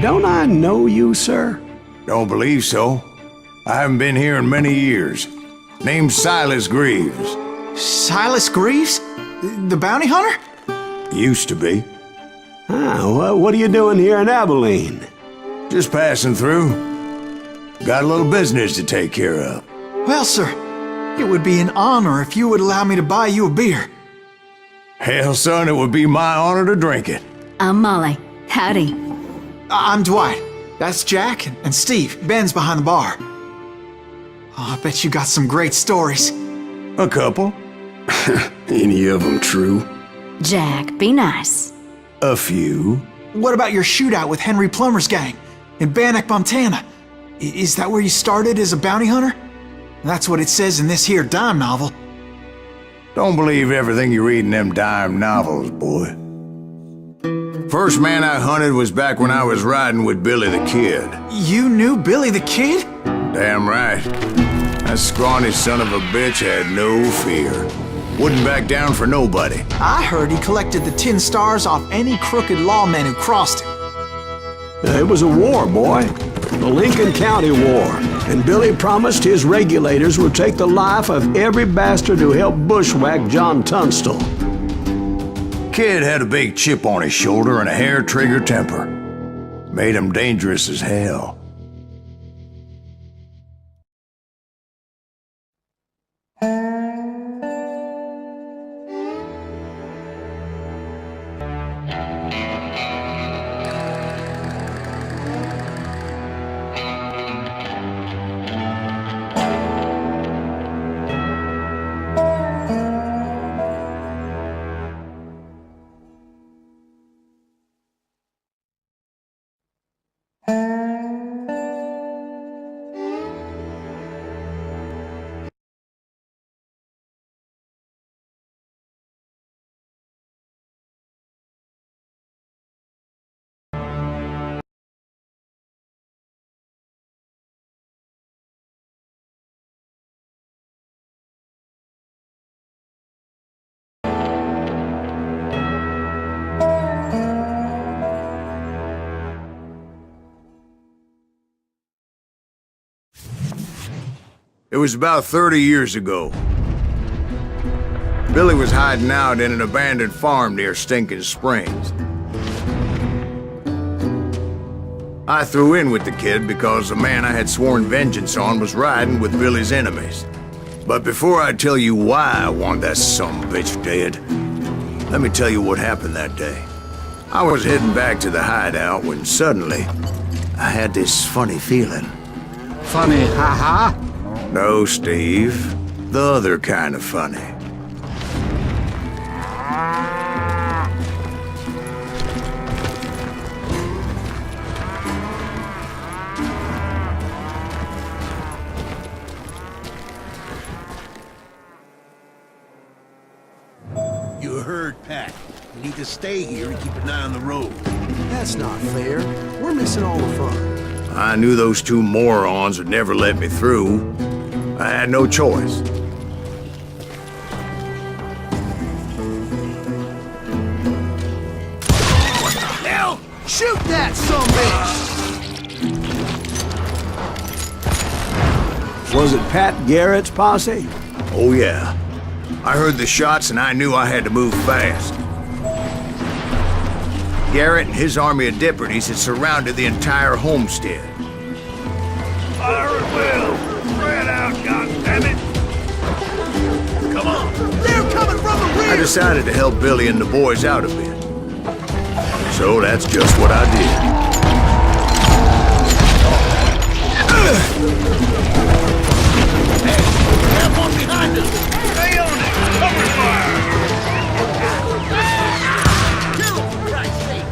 Don't I know you, sir? Don't believe so. I haven't been here in many years. Name's Silas Greaves. Silas Greaves? The bounty hunter? Used to be. What are you doing here in Abilene? Just passing through. Got a little business to take care of. Well, sir, it would be an honor if you would allow me to buy you a beer. Hell, son, it would be my honor to drink it. I'm Molly. Howdy. I'm Dwight. That's Jack and Steve. Ben's behind the bar. Oh, I bet you got some great stories. A couple. Any of them true? Jack, be nice. A few. What about your shootout with Henry Plummer's gang in Bannock, Montana? Is that where you started as a bounty hunter? That's what it says in this here dime novel. Don't believe everything you read in them dime novels, boy. First man I hunted was back when I was riding with Billy the Kid. You knew Billy the Kid? Damn right. That scrawny son of a bitch had no fear. Wouldn't back down for nobody. I heard he collected the 10 stars off any crooked lawmen who crossed him. It was a war, boy. The Lincoln County War. And Billy promised his regulators would take the life of every bastard who helped bushwhack John Tunstall. Kid had a big chip on his shoulder and a hair-trigger temper. Made him dangerous as hell. It was about 30 years ago. Billy was hiding out in an abandoned farm near Stinking Springs. I threw in with the kid because the man I had sworn vengeance on was riding with Billy's enemies. But before I tell you why I want that sumbitch dead, let me tell you what happened that day. I was heading back to the hideout when suddenly I had this funny feeling. Funny, haha? No, Steve. The other kind of funny. You heard, Pat. We need to stay here and keep an eye on the road. That's not fair. We're missing all the fun. I knew those two morons would never let me through. I had no choice. What the hell? Shoot that sumbitch! Was it Pat Garrett's posse? Oh yeah. I heard the shots and I knew I had to move fast. Garrett and his army of deputies had surrounded the entire homestead. Fire at will! Spread out, goddammit! Come on! They're coming from the rear! I decided to help Billy and the boys out a bit. So that's just what I did. Hey, have one behind us! Stay on it! Cover fire! Kill him, for Christ's sake!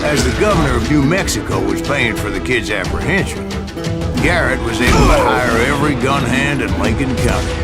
As the governor of New Mexico was paying for the kid's apprehension, Garrett was able to hire every gun hand in Lincoln County.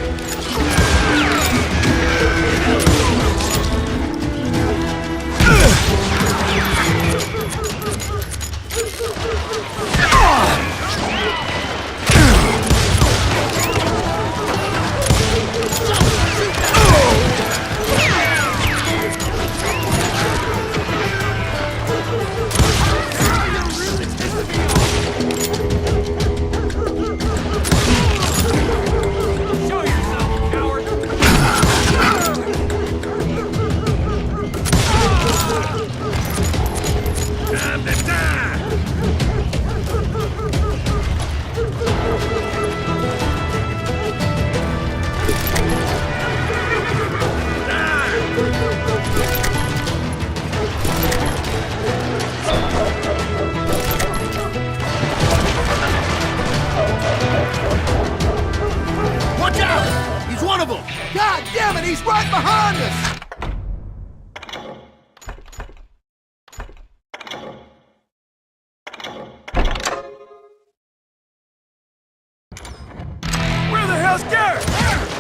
Where the hell's Garrett?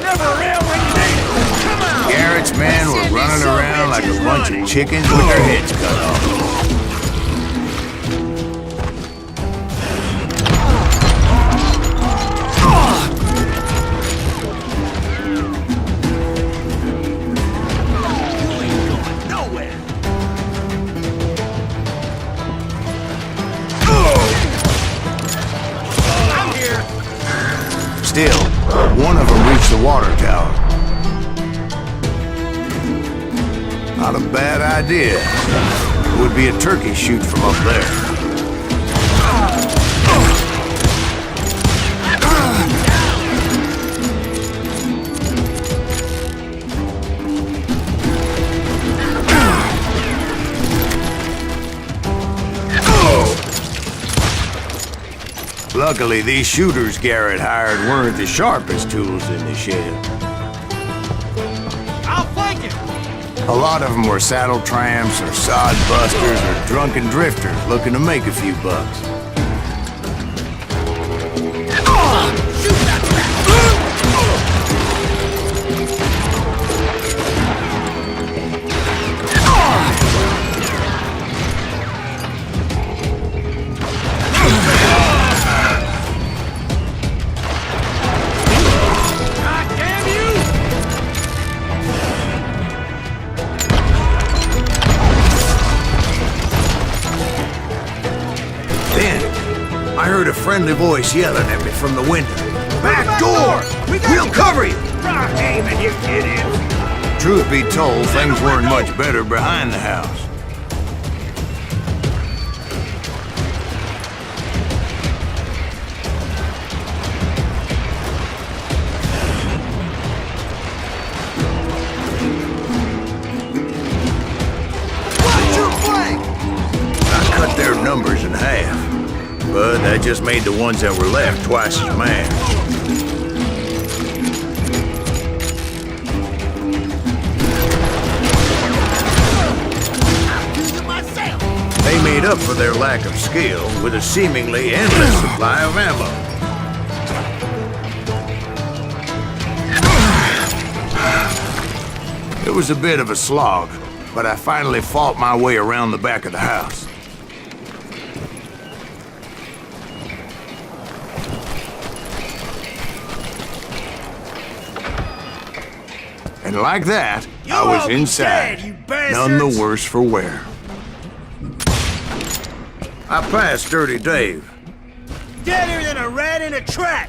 Never around when you need him. Come on! Garrett's men were running around like a bunch of chickens with their heads cut off. Still, one of them reached the water tower. Not a bad idea. It would be a turkey shoot from up there. Luckily, these shooters Garrett hired weren't the sharpest tools in the shed. I'll flank him! A lot of them were saddle tramps or sod busters or drunken drifters looking to make a few bucks. Shoot that I heard a friendly voice yelling at me from the window. Back door! We'll cover you! Rock aiming, you idiots! Truth be told, things weren't much better behind the house. Watch your flank! I cut their numbers in half. But that just made the ones that were left twice as mad. They made up for their lack of skill with a seemingly endless supply of ammo. It was a bit of a slog, but I finally fought my way around the back of the house. And like that, I was inside, none the worse for wear. I passed Dirty Dave. Deader than a rat in a trap!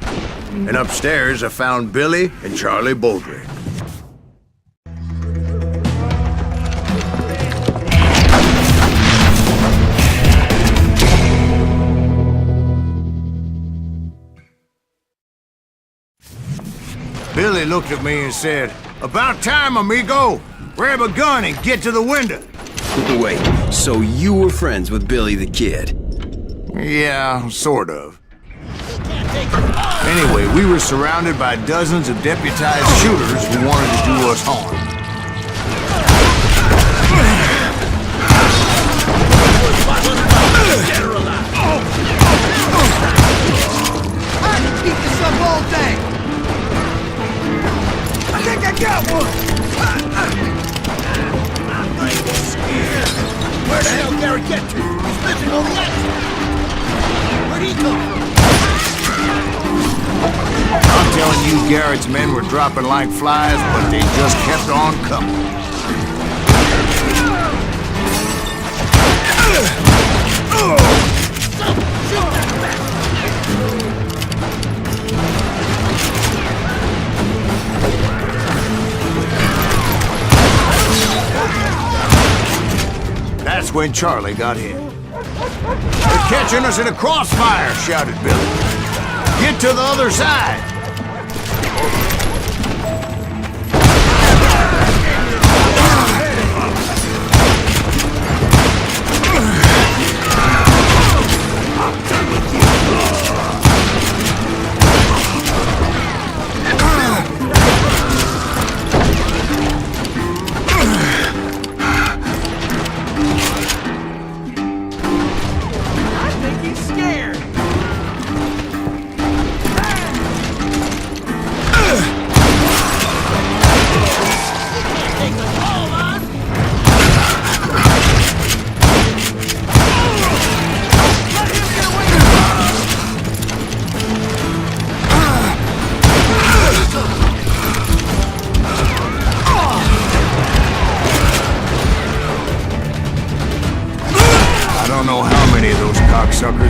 And upstairs I found Billy and Charlie Baldry. Billy looked at me and said, "About time, amigo! Grab a gun and get to the window!" Wait, so you were friends with Billy the Kid? Yeah, sort of. Anyway, we were surrounded by dozens of deputized shooters who wanted to do us harm. I can keep this up all day! I think I got one! Where the hell Gary get to? He's missing on the outside! Where'd he come from? I'm telling you, Garrett's men were dropping like flies, but they just kept on coming. That's when Charlie got hit. "They're catching us in a crossfire!" shouted Billy. "Get to the other side!"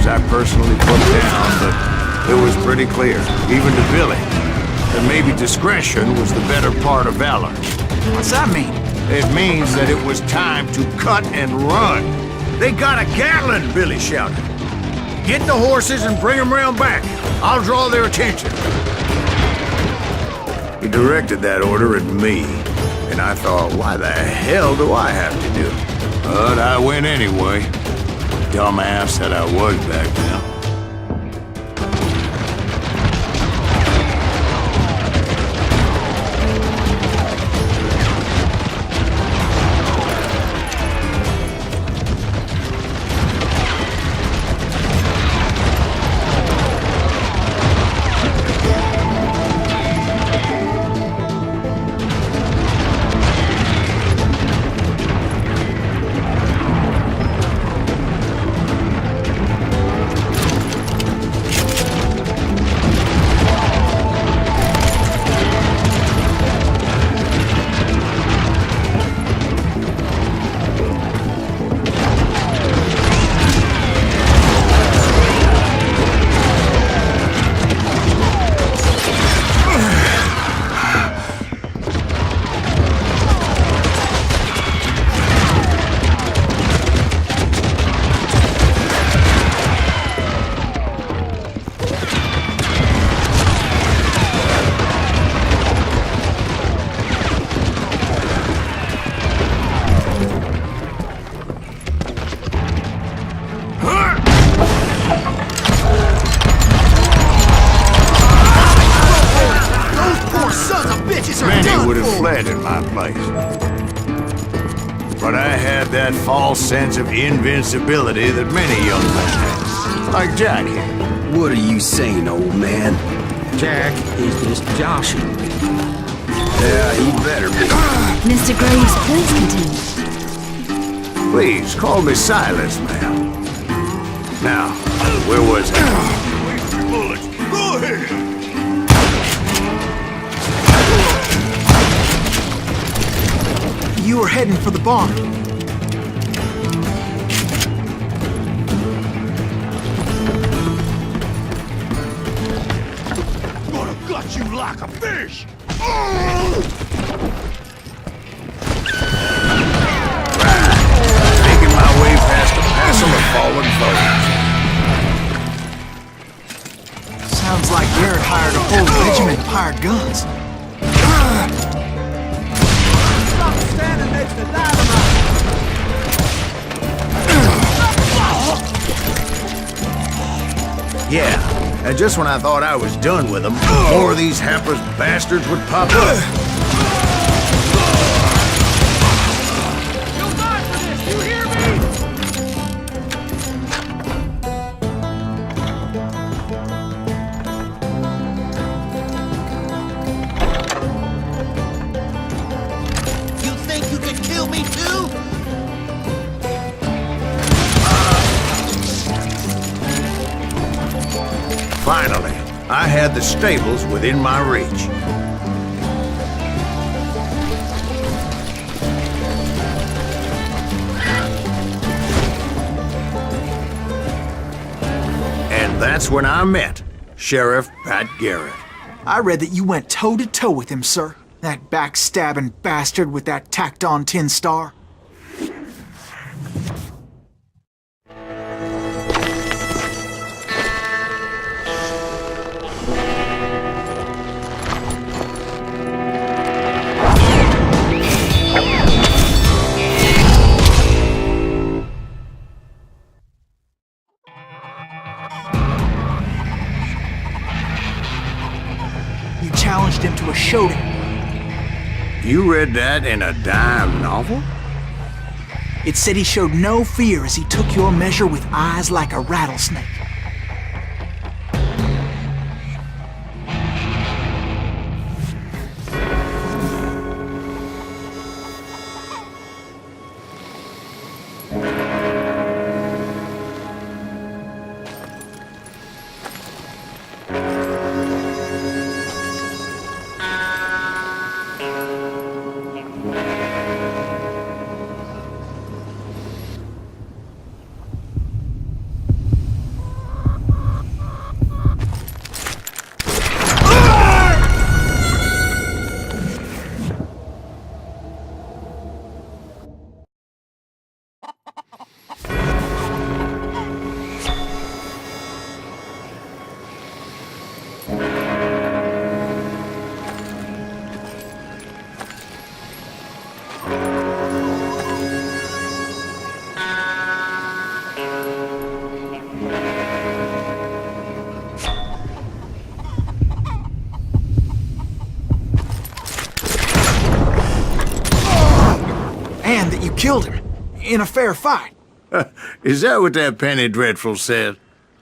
orders I personally put down, but it was pretty clear, even to Billy, that maybe discretion was the better part of valor. What's that mean? It means that it was time to cut and run. They got a Gatling, Billy shouted. Get the horses and bring them round back. I'll draw their attention. He directed that order at me, and I thought, why the hell do I have to do it? But I went anyway. Dumbass that I was back then. In my place. But I had that false sense of invincibility that many young men have. Like Jack here. What are you saying, old man? Jack is just joshing me. Yeah, he better be. Mr. Graves, please continue. Please, call me Silas, ma'am. Now, where was I? Waste your bullets. Go ahead. You were heading for the barn. Gonna gut you like a fish. Making my way past a passel of fallen foes. Sounds like Garrett hired a whole regiment of hired guns. Standing next to dynamite. Yeah, and just when I thought I was done with them, more of these hapless bastards would pop up. You'll die for this, you hear me? You think you can kill me too? Finally, I had the stables within my reach. And that's when I met Sheriff Pat Garrett. I read that you went toe-to-toe with him, sir. That backstabbing bastard with that tacked-on tin star. You challenged him to a showdown. You read that in a dime novel? It said he showed no fear as he took your measure with eyes like a rattlesnake. killed him. In a fair fight. Is that what that Penny Dreadful said?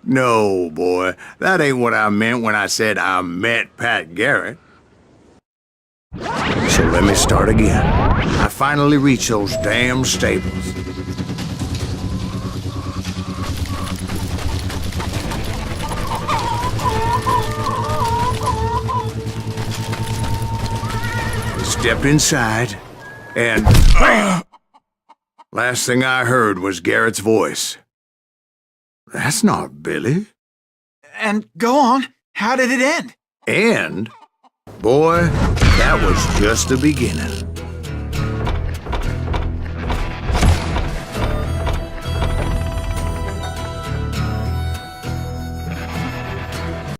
No, boy. That ain't what I meant when I said I met Pat Garrett. So let me start again. I finally reached those damn stables. Stepped inside, and last thing I heard was Garrett's voice. That's not Billy. And go on. How did it end? And, boy, that was just the beginning.